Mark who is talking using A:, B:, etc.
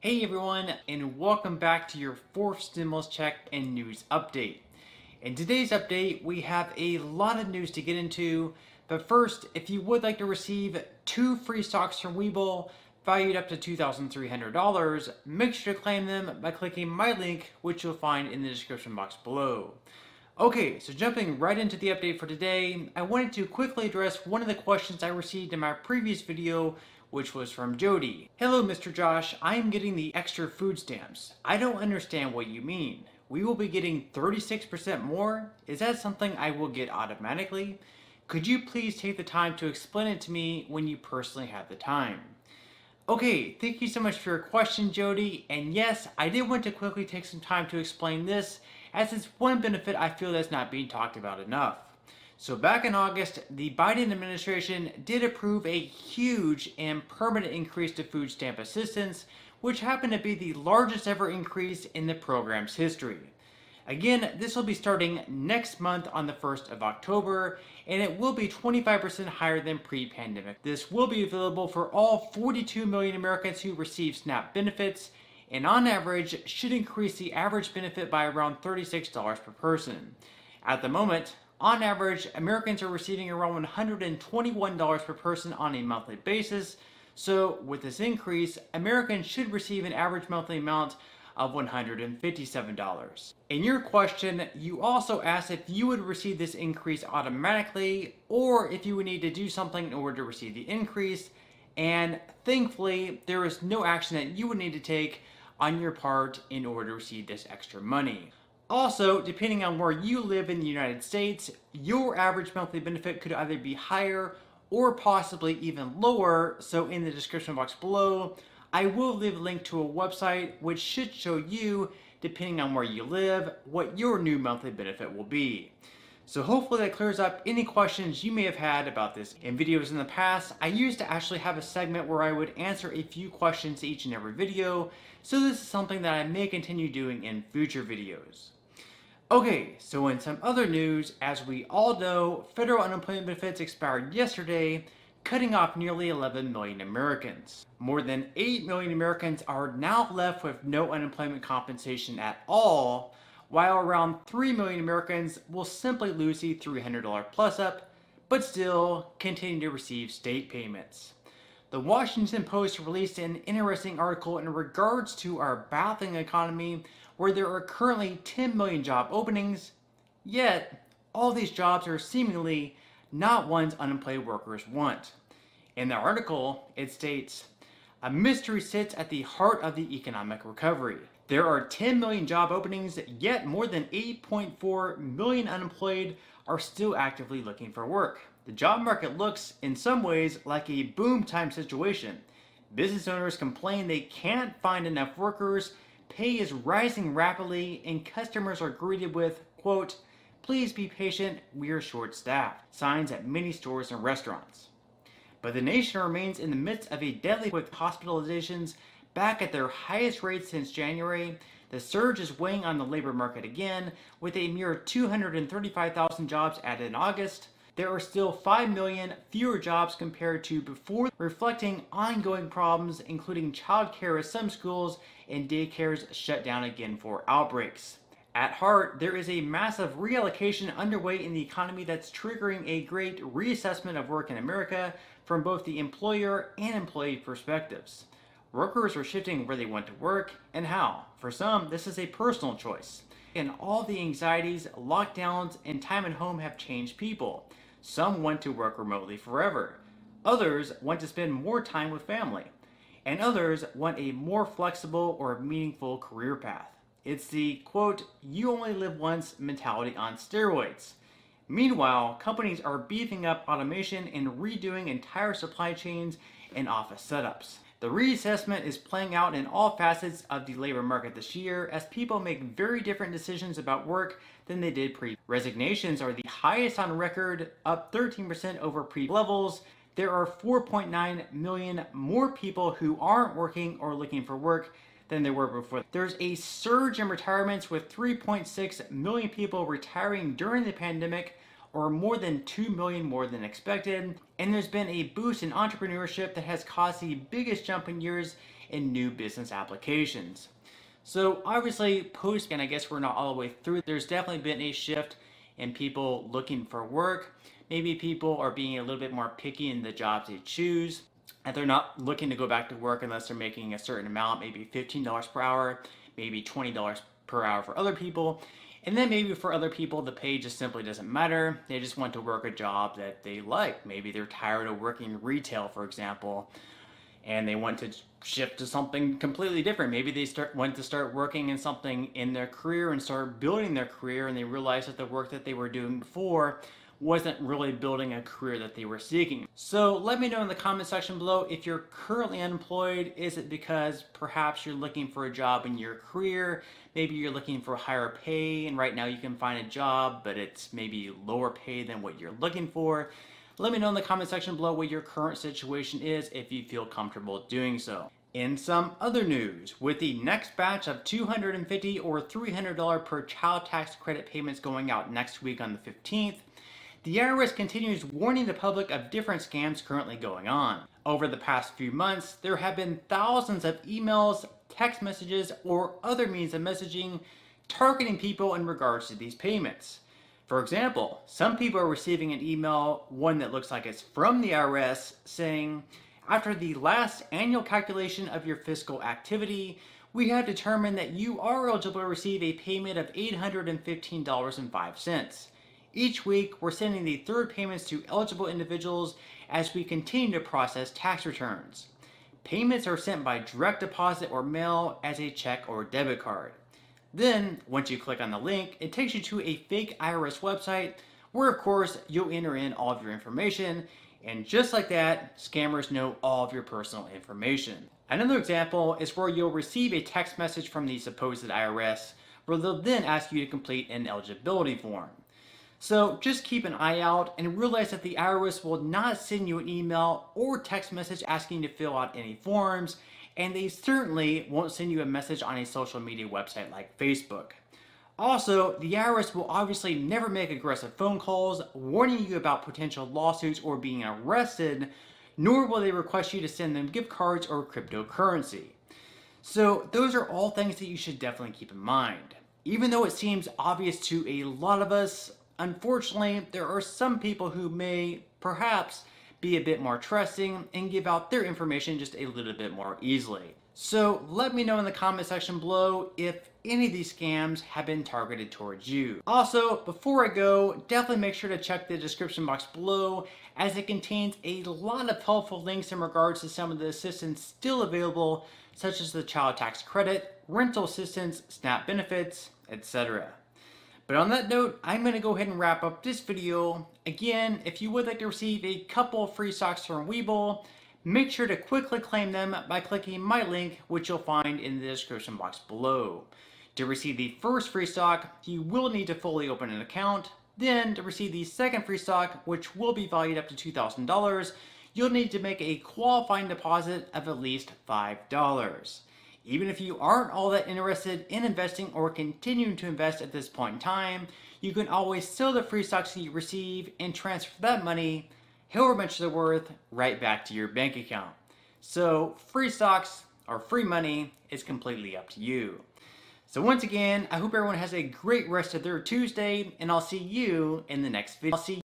A: Hey everyone, and welcome back to your fourth stimulus check and news update. In today's update, we have a lot of news to get into, but first, if you would like to receive 2 free stocks from Webull valued up to $2,300, make sure to claim them by clicking my link, which you'll find in the description box below. Okay, so jumping right into the update for today, I wanted to quickly address one of the questions I received in my previous video, which was from Jody. Hello, Mr. Josh. I am getting the extra food stamps. I don't understand what you mean. We will be getting 36% more? Is that something I will get automatically? Could you please take the time to explain it to me when you personally have the time? Okay, thank you so much for your question, Jody. And yes, I did want to quickly take some time to explain this, as it's one benefit I feel that's not being talked about enough. So back in August, the Biden administration did approve a huge and permanent increase to food stamp assistance, which happened to be the largest ever increase in the program's history. Again, this will be starting next month on the 1st of October, and it will be 25% higher than pre-pandemic. This will be available for all 42 million Americans who receive SNAP benefits, and on average should increase the average benefit by around $36 per person. At the moment, on average, Americans are receiving around $121 per person on a monthly basis, so with this increase, Americans should receive an average monthly amount of $157. In your question, you also asked if you would receive this increase automatically or if you would need to do something in order to receive the increase, and thankfully, there is no action that you would need to take on your part in order to receive this extra money. Also, depending on where you live in the United States, your average monthly benefit could either be higher or possibly even lower, so in the description box below, I will leave a link to a website which should show you, depending on where you live, what your new monthly benefit will be. So hopefully that clears up any questions you may have had about this. In videos in the past, I used to actually have a segment where I would answer a few questions each and every video, so this is something that I may continue doing in future videos. Okay, so in some other news, as we all know, federal unemployment benefits expired yesterday, cutting off nearly 11 million Americans. More than 8 million Americans are now left with no unemployment compensation at all, while around 3 million Americans will simply lose the $300 plus up, but still continue to receive state payments. The Washington Post released an interesting article in regards to our battling economy, where there are currently 10 million job openings, yet all these jobs are seemingly not ones unemployed workers want. In the article, it states, "A mystery sits at the heart of the economic recovery. There are 10 million job openings, yet more than 8.4 million unemployed are still actively looking for work. The job market looks, in some ways, like a boom time situation. Business owners complain they can't find enough workers, pay is rising rapidly, and customers are greeted with, quote, 'Please be patient, we are short-staffed,' signs at many stores and restaurants. But the nation remains in the midst of a deadly with hospitalizations back at their highest rate since January. The surge is weighing on the labor market again, with a mere 235,000 jobs added in August. There are still 5 million fewer jobs compared to before, reflecting ongoing problems, including childcare as some schools and daycares shut down again for outbreaks. At heart, there is a massive reallocation underway in the economy that's triggering a great reassessment of work in America from both the employer and employee perspectives. Workers are shifting where they want to work and how. For some, this is a personal choice. And all the anxieties, lockdowns, and time at home have changed people. Some want to work remotely forever. Others want to spend more time with family. And others want a more flexible or meaningful career path. It's the, quote, 'you only live once' mentality on steroids. Meanwhile, companies are beefing up automation and redoing entire supply chains and office setups. The reassessment is playing out in all facets of the labor market this year as people make very different decisions about work than they did pre. Resignations are the highest on record, up 13% over pre-levels. There are 4.9 million more people who aren't working or looking for work than there were before. There's a surge in retirements with 3.6 million people retiring during the pandemic, or more than 2 million more than expected. And there's been a boost in entrepreneurship that has caused the biggest jump in years in new business applications. So obviously post, and I guess we're not all the way through, there's definitely been a shift in people looking for work. Maybe people are being a little bit more picky in the jobs they choose, and they're not looking to go back to work unless they're making a certain amount, maybe $15 per hour, maybe $20 per hour for other people. And then maybe for other people, the pay just simply doesn't matter. They just want to work a job that they like. Maybe they're tired of working retail, for example, and they want to shift to something completely different. Maybe they want to start working in something in their career and start building their career, and they realize that the work that they were doing before wasn't really building a career that they were seeking. So let me know in the comment section below if you're currently unemployed. Is it because perhaps you're looking for a job in your career? Maybe you're looking for higher pay and right now you can find a job, but it's maybe lower pay than what you're looking for. Let me know in the comment section below what your current situation is if you feel comfortable doing so. In some other news, with the next batch of $250 or $300 per child tax credit payments going out next week on the 15th, the IRS continues warning the public of different scams currently going on. Over the past few months, there have been thousands of emails, text messages, or other means of messaging targeting people in regards to these payments. For example, some people are receiving an email, one that looks like it's from the IRS, saying, "After the last annual calculation of your fiscal activity, we have determined that you are eligible to receive a payment of $815.05. Each week, we're sending the third payments to eligible individuals as we continue to process tax returns. Payments are sent by direct deposit or mail as a check or debit card." Then, once you click on the link, it takes you to a fake IRS website where, of course, you'll enter in all of your information, and just like that, scammers know all of your personal information. Another example is where you'll receive a text message from the supposed IRS where they'll then ask you to complete an eligibility form. So just keep an eye out and realize that the IRS will not send you an email or text message asking you to fill out any forms, and they certainly won't send you a message on a social media website like Facebook. Also, the IRS will obviously never make aggressive phone calls warning you about potential lawsuits or being arrested, nor will they request you to send them gift cards or cryptocurrency. So those are all things that you should definitely keep in mind. Even though it seems obvious to a lot of us, unfortunately, there are some people who may perhaps be a bit more trusting and give out their information just a little bit more easily. So let me know in the comment section below if any of these scams have been targeted towards you. Also, before I go, definitely make sure to check the description box below as it contains a lot of helpful links in regards to some of the assistance still available, such as the child tax credit, rental assistance, SNAP benefits, etc. But on that note, I'm going to go ahead and wrap up this video. Again, if you would like to receive a couple of free stocks from Webull, make sure to quickly claim them by clicking my link, which you'll find in the description box below. To receive the first free stock, you will need to fully open an account. Then, to receive the second free stock, which will be valued up to $2,000, you'll need to make a qualifying deposit of at least $5. Even if you aren't all that interested in investing or continuing to invest at this point in time, you can always sell the free stocks that you receive and transfer that money, however much they're worth, right back to your bank account. So free stocks or free money is completely up to you. So once again, I hope everyone has a great rest of their Tuesday, and I'll see you in the next video.